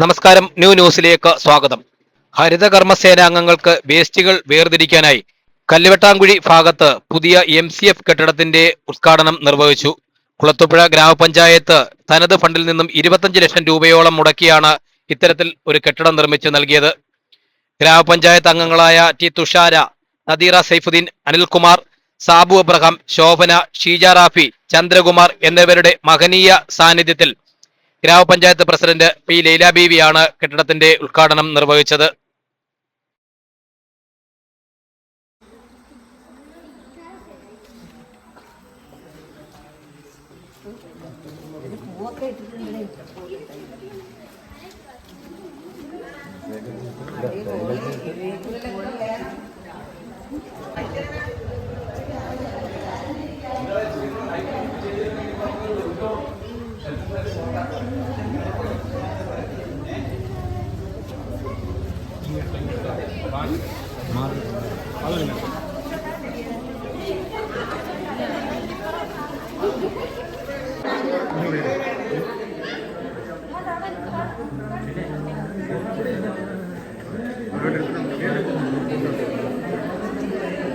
നമസ്കാരം. ന്യൂസിലേക്ക് സ്വാഗതം. ഹരിതകർമ്മസേന അംഗങ്ങൾക്ക് വേസ്റ്റുകൾ വേർതിരിക്കാനായി കല്ലുവെട്ടാങ്കുഴി ഭാഗത്ത് പുതിയ MCF കെട്ടിടത്തിന്റെ ഉദ്ഘാടനം നിർവഹിച്ചു. കുളത്തൂപ്പുഴ ഗ്രാമപഞ്ചായത്ത് തനത് ഫണ്ടിൽ നിന്നും 25 ലക്ഷം രൂപയോളം മുടക്കിയാണ് ഇത്തരത്തിൽ ഒരു കെട്ടിടം നിർമ്മിച്ചു നൽകിയത്. ഗ്രാമപഞ്ചായത്ത് അംഗങ്ങളായ ടി തുഷാര, നദീറ സൈഫുദ്ദീൻ, അനിൽകുമാർ, സാബു അബ്രഹാം, ശോഭന, ഷീജ റാഫി, ചന്ദ്രകുമാർ എന്നിവരുടെ മഹനീയ സാന്നിധ്യത്തിൽ ഗ്രാമപഞ്ചായത്ത് പ്രസിഡന്റ് പി ലൈല ബീവിയാണ് കെട്ടിടത്തിന്റെ ഉദ്ഘാടനം നിർവഹിച്ചത്.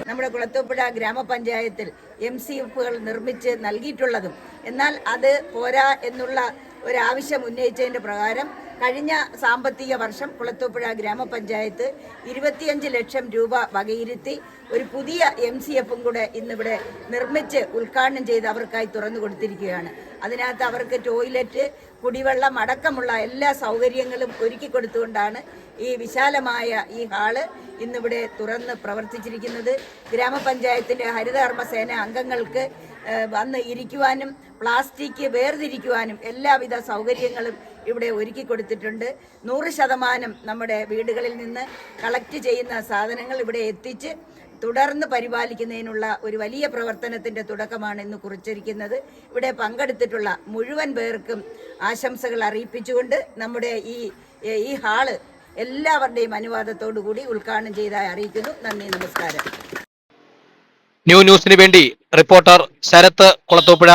നമ്മുടെ കുളത്തൂപ്പുഴ ഗ്രാമപഞ്ചായത്തിൽ MCFകൾ നിർമ്മിച്ച് നൽകിയിട്ടുള്ളതും എന്നാൽ അത് പോരാ എന്നുള്ള ഒരാവശ്യം ഉന്നയിച്ചതിൻ്റെ പ്രകാരം കഴിഞ്ഞ സാമ്പത്തിക വർഷം കുളത്തൂപ്പുഴ ഗ്രാമപഞ്ചായത്ത് 25 ലക്ഷം രൂപ വകയിരുത്തി ഒരു പുതിയ MCFും കൂടെ ഇന്നിവിടെ നിർമ്മിച്ച് ഉദ്ഘാടനം ചെയ്ത് അവർക്കായി തുറന്നു കൊടുത്തിരിക്കുകയാണ്. അതിനകത്ത് അവർക്ക് ടോയ്ലറ്റ്, കുടിവെള്ളം അടക്കമുള്ള എല്ലാ സൗകര്യങ്ങളും ഒരുക്കി കൊടുത്തുകൊണ്ടാണ് ഈ വിശാലമായ ഈ ഹാള് ഇന്നിവിടെ തുറന്ന് പ്രവർത്തിച്ചിരിക്കുന്നത്. ഗ്രാമപഞ്ചായത്തിൻ്റെ ഹരിതകർമ്മസേന അംഗങ്ങൾക്ക് വന്ന് ഇരിക്കുവാനും പ്ലാസ്റ്റിക് വേർതിരിക്കുവാനും എല്ലാവിധ സൗകര്യങ്ങളും ഇവിടെ ഒരുക്കി കൊടുത്തിട്ടുണ്ട്. 100% നമ്മുടെ വീടുകളിൽ നിന്ന് കളക്ട് ചെയ്യുന്ന സാധനങ്ങൾ ഇവിടെ എത്തിച്ച് തുടർന്ന് പരിപാലിക്കുന്നതിനുള്ള ഒരു വലിയ പ്രവർത്തനത്തിൻ്റെ തുടക്കമാണ് ഇന്ന് കുറിച്ചിരിക്കുന്നത്. ഇവിടെ പങ്കെടുത്തിട്ടുള്ള മുഴുവൻ പേർക്കും ആശംസകൾ അറിയിപ്പിച്ചുകൊണ്ട് നമ്മുടെ ഈ ഹാള് എല്ലാവരുടെയും അനുവാദത്തോടു കൂടി ഉദ്ഘാടനം ചെയ്തതായി അറിയിക്കുന്നു. നന്ദി, നമസ്കാരം. ന്യൂസിന് വേണ്ടി റിപ്പോർട്ടർ ശരത്ത്, കുളത്തൂപ്പുഴ.